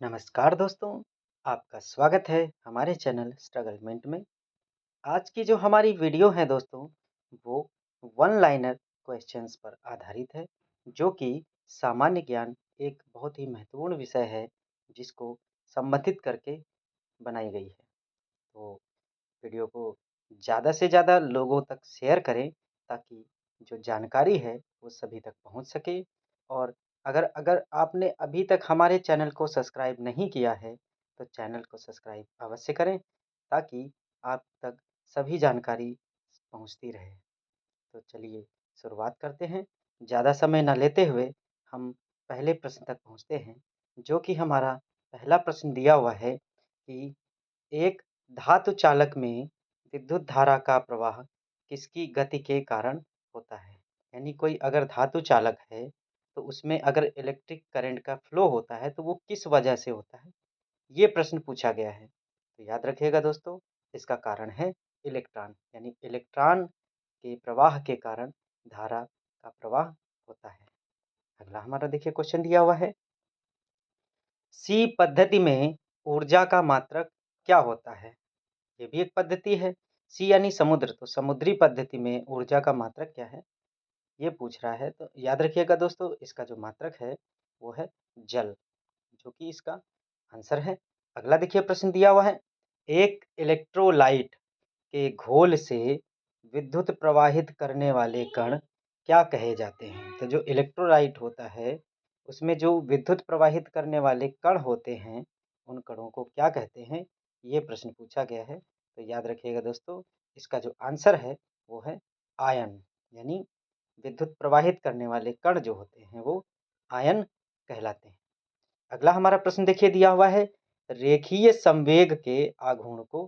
नमस्कार दोस्तों, आपका स्वागत है हमारे चैनल स्ट्रगलमेंट में। आज की जो हमारी वीडियो है दोस्तों, वो वन लाइनर क्वेश्चंस पर आधारित है, जो कि सामान्य ज्ञान एक बहुत ही महत्वपूर्ण विषय है, जिसको संबंधित करके बनाई गई है। तो वीडियो को ज़्यादा से ज़्यादा लोगों तक शेयर करें ताकि जो जानकारी है वो सभी तक पहुंच सके। और अगर अगर आपने अभी तक हमारे चैनल को सब्सक्राइब नहीं किया है तो चैनल को सब्सक्राइब अवश्य करें ताकि आप तक सभी जानकारी पहुंचती रहे। तो चलिए शुरुआत करते हैं। ज़्यादा समय न लेते हुए हम पहले प्रश्न तक पहुंचते हैं, जो कि हमारा पहला प्रश्न दिया हुआ है कि एक धातु चालक में विद्युत धारा का प्रवाह किसकी गति के कारण होता है? यानी कोई अगर धातु चालक है, तो उसमें अगर इलेक्ट्रिक करंट का फ्लो होता है, तो वो किस वजह से होता है? ये प्रश्न पूछा गया है। तो याद रखिएगा दोस्तों, इसका कारण है इलेक्ट्रॉन, यानी इलेक्ट्रॉन के प्रवाह के कारण धारा का प्रवाह होता है। अगला हमारा देखिए क्वेश्चन दिया हुआ है, सी पद्धति में ऊर्जा का मात्रक क्या होता है? ये भी एक पद्धति है। सी यानी समुद्र, तो समुद्री पद्धति में ऊर्जा का मात्रक क्या है? ये पूछ रहा है। तो याद रखिएगा दोस्तों, इसका जो मात्रक है वो है जल, जो कि इसका आंसर है। अगला देखिए प्रश्न दिया हुआ है, एक इलेक्ट्रोलाइट के घोल से विद्युत प्रवाहित करने वाले कण क्या कहे जाते हैं? तो जो इलेक्ट्रोलाइट होता है, उसमें जो विद्युत प्रवाहित करने वाले कण होते हैं, उन कणों को क्या कहते हैं? ये प्रश्न पूछा गया है। तो याद रखिएगा दोस्तों, इसका जो आंसर है वो है आयन, यानी विद्युत प्रवाहित करने वाले कण जो होते हैं वो आयन कहलाते हैं। अगला हमारा प्रश्न देखिए दिया हुआ है, रेखीय संवेग के आघूर्ण को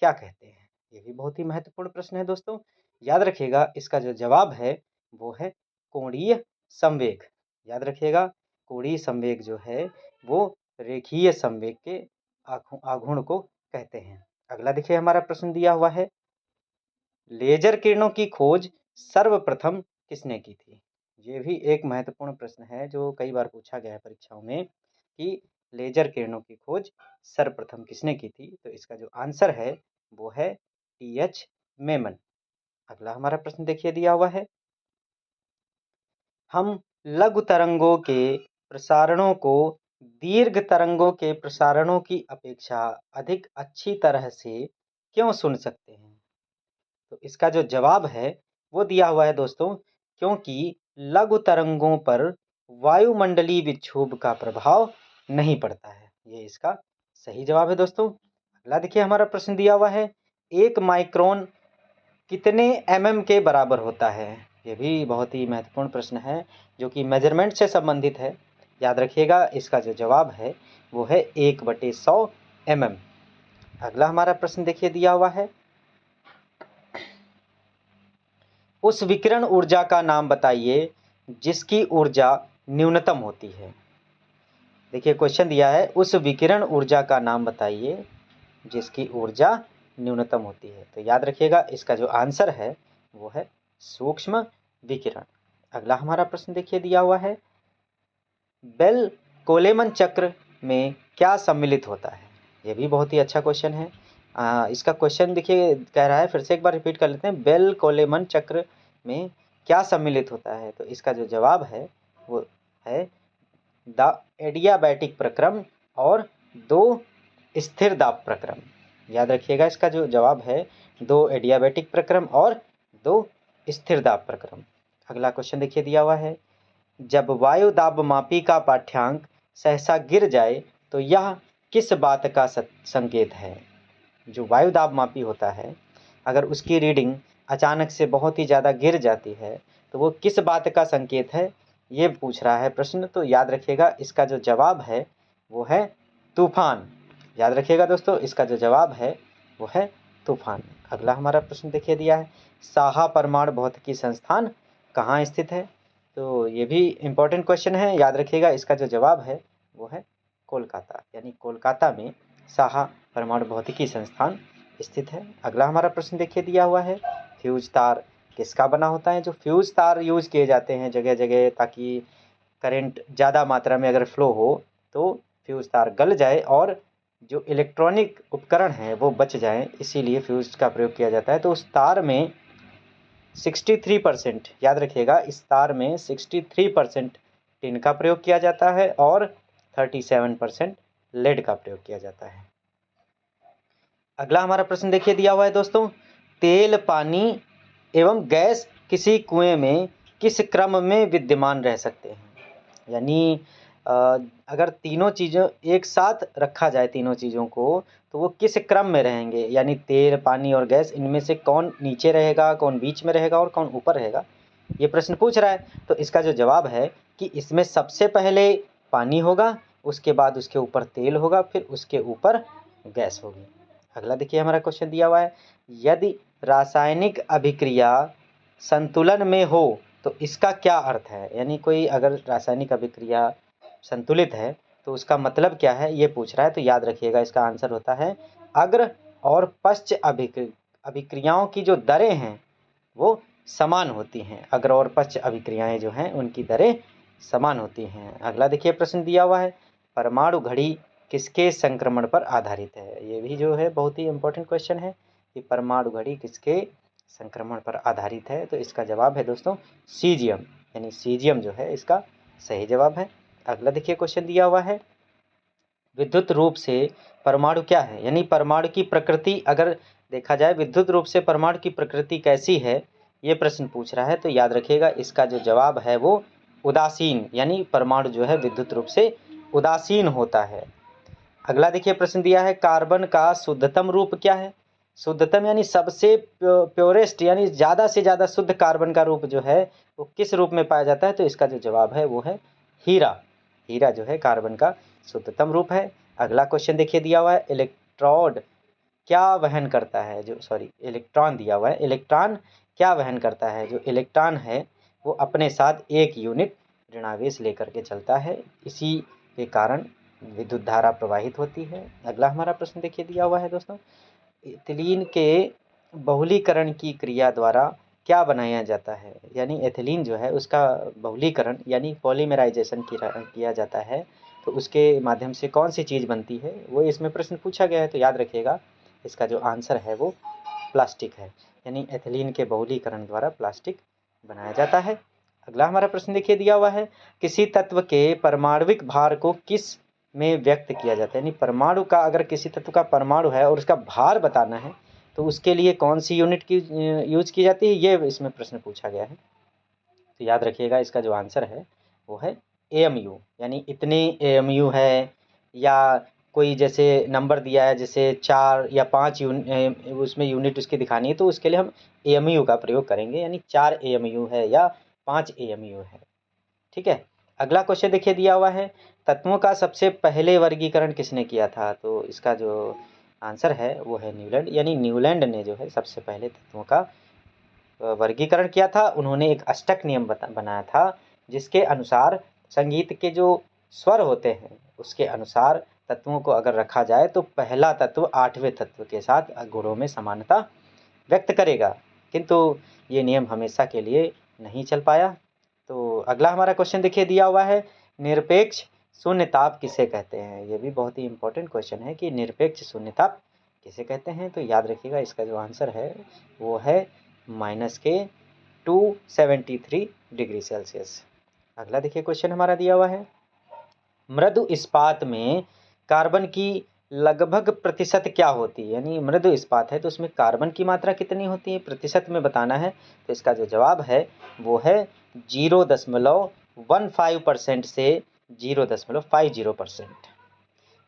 क्या कहते हैं? ये भी बहुत ही महत्वपूर्ण प्रश्न है दोस्तों। याद रखिएगा, इसका जो जवाब है वो है कोणीय संवेग। याद रखिएगा, कोणीय संवेग जो है वो रेखीय संवेग के आघूर्ण को कहते हैं। अगला देखिए हमारा प्रश्न दिया हुआ है, लेजर किरणों की खोज सर्वप्रथम किसने की थी? ये भी एक महत्वपूर्ण प्रश्न है जो कई बार पूछा गया है परीक्षाओं में कि लेजर किरणों की खोज सर्वप्रथम किसने की थी? तो इसका जो आंसर है वो है टी.एच. मेमन। अगला हमारा प्रश्न देखिए दिया हुआ है, हम लघु तरंगों के प्रसारणों को दीर्घ तरंगों के प्रसारणों की अपेक्षा अधिक अच्छी तरह से क्यों सुन सकते हैं? तो इसका जो जवाब है वो दिया हुआ है दोस्तों, क्योंकि लघु तरंगों पर वायुमंडलीय विक्षोभ का प्रभाव नहीं पड़ता है। ये इसका सही जवाब है दोस्तों। अगला देखिए हमारा प्रश्न दिया हुआ है, एक माइक्रोन कितने के बराबर होता है? ये भी बहुत ही महत्वपूर्ण प्रश्न है जो कि मेजरमेंट से संबंधित है। याद रखिएगा, इसका जो जवाब है वो है 1/100 अगला हमारा प्रश्न देखिए दिया हुआ है, उस विकिरण ऊर्जा का नाम बताइए जिसकी ऊर्जा न्यूनतम होती है। देखिए क्वेश्चन दिया है, उस विकिरण ऊर्जा का नाम बताइए जिसकी ऊर्जा न्यूनतम होती है। तो याद रखिएगा, इसका जो आंसर है वो है सूक्ष्म विकिरण। अगला हमारा प्रश्न देखिए दिया हुआ है, बेल कोलेमन चक्र में क्या सम्मिलित होता है? ये भी बहुत ही अच्छा क्वेश्चन है। इसका क्वेश्चन देखिए कह रहा है, फिर से एक बार रिपीट कर लेते हैं, बेल कोलेमन चक्र में क्या सम्मिलित होता है? तो इसका जो जवाब है वो है द एडियाबैटिक प्रक्रम और दो स्थिर दाब प्रक्रम। याद रखिएगा, इसका जो जवाब है 2 एडियाबैटिक प्रक्रम और 2 स्थिर दाब प्रक्रम। अगला क्वेश्चन देखिए दिया हुआ है, जब वायु दाब मापी का पाठ्यांक सहसा गिर जाए तो यह किस बात का संकेत है? जो वायु दाब मापी होता है, अगर उसकी रीडिंग अचानक से बहुत ही ज़्यादा गिर जाती है तो वो किस बात का संकेत है, ये पूछ रहा है प्रश्न। तो याद रखिएगा, इसका जो जवाब है वो है तूफान। याद रखिएगा दोस्तों, इसका जो जवाब है वो है तूफान। अगला हमारा प्रश्न देखिए दिया है, साहा परमाणु भौतिकी संस्थान कहाँ स्थित है? तो ये भी इम्पोर्टेंट क्वेश्चन है। याद रखिएगा, इसका जो जवाब है वो है कोलकाता, यानी कोलकाता में साहा परमाणु भौतिकी संस्थान स्थित है। अगला हमारा प्रश्न देखिए दिया हुआ है, फ्यूज तार किसका बना होता है? जो फ्यूज तार यूज किए जाते हैं जगह जगह ताकि करंट ज़्यादा मात्रा में अगर फ्लो हो तो फ्यूज़ तार गल जाए और जो इलेक्ट्रॉनिक उपकरण हैं वो बच जाएं, इसीलिए फ्यूज़ का प्रयोग किया जाता है। तो उस तार में 63%, याद रखिएगा, इस तार में 63% टिन का प्रयोग किया जाता है और 37% लेड का प्रयोग किया जाता है। अगला हमारा प्रश्न देखिए दिया हुआ है दोस्तों, तेल, पानी एवं गैस किसी कुएं में किस क्रम में विद्यमान रह सकते हैं? यानी अगर तीनों चीज़ों एक साथ रखा जाए, तीनों चीज़ों को, तो वो किस क्रम में रहेंगे? यानी तेल, पानी और गैस, इनमें से कौन नीचे रहेगा, कौन बीच में रहेगा और कौन ऊपर रहेगा, ये प्रश्न पूछ रहा है। तो इसका जो जवाब है कि इसमें सबसे पहले पानी होगा, उसके बाद उसके ऊपर तेल होगा, फिर उसके ऊपर गैस होगी। अगला देखिए हमारा क्वेश्चन दिया हुआ है, यदि रासायनिक अभिक्रिया संतुलन में हो तो इसका क्या अर्थ है? यानी कोई अगर रासायनिक अभिक्रिया संतुलित है तो उसका मतलब क्या है, ये पूछ रहा है। तो याद रखिएगा, इसका आंसर होता है अग्र और पश्च अभिक्रियाओं की जो दरें हैं वो समान होती हैं। अग्र और पश्च अभिक्रियाएं जो हैं उनकी दरें समान होती हैं। अगला देखिए प्रश्न दिया हुआ है, परमाणु घड़ी किसके संक्रमण पर आधारित है? ये भी जो है बहुत ही इम्पोर्टेंट क्वेश्चन है कि परमाणु घड़ी किसके संक्रमण पर आधारित है। तो इसका जवाब है दोस्तों सीजियम, यानी सीजियम जो है इसका सही जवाब है। अगला देखिए क्वेश्चन दिया हुआ है, विद्युत रूप से परमाणु क्या है? यानी परमाणु की प्रकृति अगर देखा जाए, विद्युत रूप से परमाणु की प्रकृति कैसी है, ये प्रश्न पूछ रहा है। तो याद रखिएगा, इसका जो जवाब है वो उदासीन, यानी परमाणु जो है विद्युत रूप से उदासीन होता है। अगला देखिए प्रश्न दिया है, कार्बन का शुद्धतम रूप क्या है? शुद्धतम यानी सबसे प्योरेस्ट, यानी ज़्यादा से ज़्यादा शुद्ध कार्बन का रूप जो है वो किस रूप में पाया जाता है? तो इसका जो जवाब है वो है हीरा। हीरा जो है कार्बन का शुद्धतम रूप है। अगला क्वेश्चन देखिए दिया हुआ है, इलेक्ट्रोड क्या वहन करता है? इलेक्ट्रॉन दिया हुआ है, इलेक्ट्रॉन क्या वहन करता है? जो इलेक्ट्रॉन है वो अपने साथ एक यूनिट ऋणावेश लेकर के चलता है, इसी के कारण विद्युत धारा प्रवाहित होती है। अगला हमारा प्रश्न देखिए दिया हुआ है दोस्तों, एथिलीन के बहुलीकरण की क्रिया द्वारा क्या बनाया जाता है? यानी एथिलीन जो है उसका बहुलीकरण यानी पॉलीमराइजेशन किया जाता है, तो उसके माध्यम से कौन सी चीज़ बनती है, वो इसमें प्रश्न पूछा गया है। तो याद रखिएगा, इसका जो आंसर है वो प्लास्टिक है, यानी एथिलीन के बहुलीकरण द्वारा प्लास्टिक बनाया जाता है। अगला हमारा प्रश्न देखिए दिया हुआ है, किसी तत्व के परमाणविक भार को किस में व्यक्त किया जाता है? यानी परमाणु का, अगर किसी तत्व का परमाणु है और उसका भार बताना है तो उसके लिए कौन सी यूनिट की यूज की जाती है, ये इसमें प्रश्न पूछा गया है। तो याद रखिएगा, इसका जो आंसर है वो है AMU, यानी इतने AMU है, या कोई जैसे नंबर दिया है जैसे 4 या 5 उसमें यूनिट उसकी दिखानी है, तो उसके लिए हम AMU का प्रयोग करेंगे, यानी 4 AMU है या 5 AMU है। ठीक है। अगला क्वेश्चन देखिए दिया हुआ है, तत्वों का सबसे पहले वर्गीकरण किसने किया था? तो इसका जो आंसर है वो है न्यूलैंड, यानी न्यूलैंड ने जो है सबसे पहले तत्वों का वर्गीकरण किया था। उन्होंने एक अष्टक नियम बनाया था, जिसके अनुसार संगीत के जो स्वर होते हैं उसके अनुसार तत्वों को अगर रखा जाए तो पहला तत्व 8वें तत्व के साथ गुणों में समानता व्यक्त करेगा, किंतु ये नियम हमेशा के लिए नहीं चल पाया। तो अगला हमारा क्वेश्चन देखिए दिया हुआ है, निरपेक्ष शून्यताप किसे कहते हैं? ये भी बहुत ही इंपॉर्टेंट क्वेश्चन है कि निरपेक्ष शून्यताप किसे कहते हैं। तो याद रखिएगा, इसका जो आंसर है वो है -273 डिग्री सेल्सियस। अगला देखिए क्वेश्चन हमारा दिया हुआ है, मृदु इस्पात में कार्बन की लगभग प्रतिशत क्या होती है? यानी मृदु इस्पात है तो उसमें कार्बन की मात्रा कितनी होती है, प्रतिशत में बताना है। तो इसका जो जवाब है वो है 0.15% से 0.50%।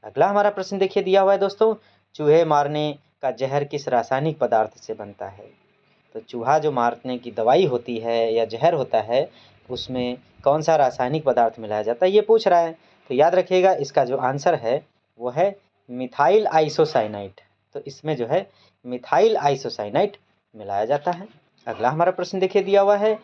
अगला हमारा प्रश्न देखिए दिया हुआ है दोस्तों, चूहे मारने का जहर किस रासायनिक पदार्थ से बनता है? तो चूहा जो मारने की दवाई होती है या जहर होता है उसमें कौन सा रासायनिक पदार्थ मिलाया जाता है, ये पूछ रहा है। तो याद रखिएगा, इसका जो आंसर है वो है मिथाइल आइसोसाइनाइड। तो इसमें जो है मिथाइल आइसोसाइनाइड मिलाया जाता है। अगला हमारा प्रश्न देखिए दिया हुआ है,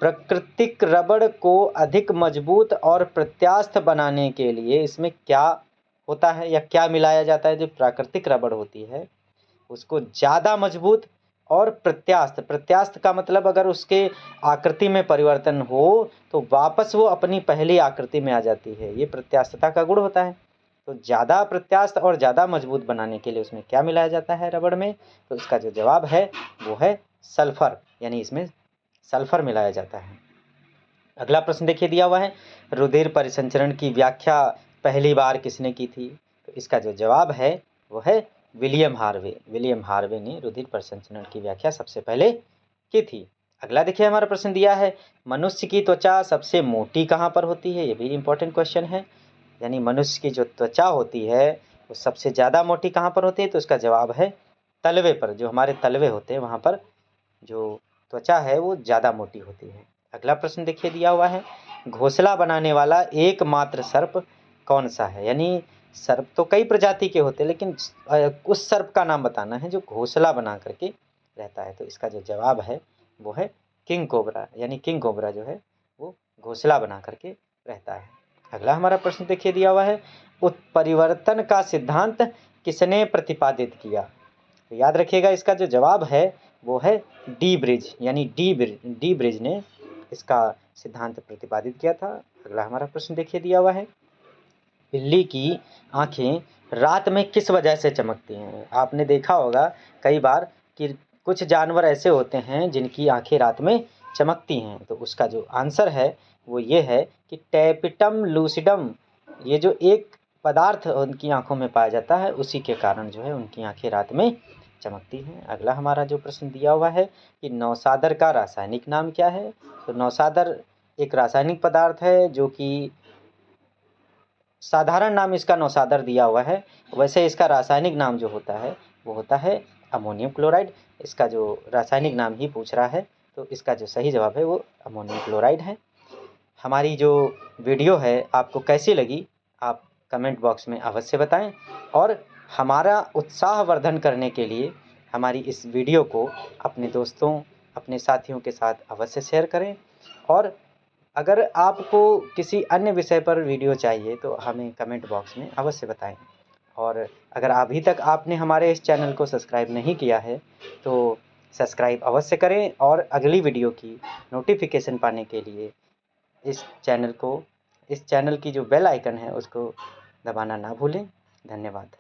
प्राकृतिक रबड़ को अधिक मजबूत और प्रत्यास्थ बनाने के लिए इसमें क्या होता है या क्या मिलाया जाता है? जो प्राकृतिक रबड़ होती है उसको ज़्यादा मजबूत और प्रत्यास्थ, प्रत्यास्थ का मतलब अगर उसके आकृति में परिवर्तन हो तो वापस वो अपनी पहली आकृति में आ जाती है, ये प्रत्यास्थता का गुण होता है। तो ज़्यादा प्रत्यास्थ और ज़्यादा मजबूत बनाने के लिए उसमें क्या मिलाया जाता है रबड़ में? तो इसका जो जवाब है वो है सल्फर, यानी इसमें सल्फर मिलाया जाता है। अगला प्रश्न देखिए दिया हुआ है, रुधिर परिसंचरण की व्याख्या पहली बार किसने की थी? तो इसका जो जवाब है वो है विलियम हार्वे। विलियम हार्वे ने रुधिर परिसंचरण की व्याख्या सबसे पहले की थी। अगला देखिए हमारा प्रश्न दिया है, मनुष्य की त्वचा सबसे मोटी कहाँ पर होती है? ये भी इंपॉर्टेंट क्वेश्चन है। यानी मनुष्य की जो त्वचा होती है वो सबसे ज़्यादा मोटी कहाँ पर होती है? तो इसका जवाब है तलवे पर। जो हमारे तलवे होते हैं वहाँ पर जो त्वचा है वो ज़्यादा मोटी होती है। अगला प्रश्न देखिए दिया हुआ है, घोंसला बनाने वाला एकमात्र सर्प कौन सा है? यानी सर्प तो कई प्रजाति के होते हैं, लेकिन उस सर्प का नाम बताना है जो घोंसला बना करके रहता है। तो इसका जो जवाब है वो है किंग कोबरा। यानी किंग कोबरा जो है वो घोंसला बना करके रहता है। अगला हमारा प्रश्न देखिए दिया हुआ है, उत्परिवर्तन का सिद्धांत किसने प्रतिपादित किया? तो याद रखिएगा इसका जो जवाब है वो है डी ब्रिज। यानी डी ब्रिज ने इसका सिद्धांत प्रतिपादित किया था। अगला हमारा प्रश्न देखिए दिया हुआ है, बिल्ली की आंखें रात में किस वजह से चमकती हैं? आपने देखा होगा कई बार कि कुछ जानवर ऐसे होते हैं जिनकी आंखें रात में चमकती हैं। तो उसका जो आंसर है वो ये है कि टैपिटम लूसिडम, ये जो एक पदार्थ उनकी आंखों में पाया जाता है उसी के कारण जो है उनकी आंखें रात में चमकती हैं। अगला हमारा जो प्रश्न दिया हुआ है कि नौसादर का रासायनिक नाम क्या है? तो नौसादर एक रासायनिक पदार्थ है जो कि साधारण नाम इसका नौसादर दिया हुआ है, वैसे इसका रासायनिक नाम जो होता है वो होता है अमोनियम क्लोराइड। इसका जो रासायनिक नाम ही पूछ रहा है, तो इसका जो सही जवाब है वो अमोनियम क्लोराइड है। हमारी जो वीडियो है आपको कैसी लगी आप कमेंट बॉक्स में अवश्य बताएं, और हमारा उत्साहवर्धन करने के लिए हमारी इस वीडियो को अपने दोस्तों, अपने साथियों के साथ अवश्य शेयर करें। और अगर आपको किसी अन्य विषय पर वीडियो चाहिए तो हमें कमेंट बॉक्स में अवश्य बताएं। और अगर अभी तक आपने हमारे इस चैनल को सब्सक्राइब नहीं किया है तो सब्सक्राइब अवश्य करें, और अगली वीडियो की नोटिफिकेशन पाने के लिए इस चैनल की जो बेल आइकन है उसको दबाना ना भूलें। धन्यवाद।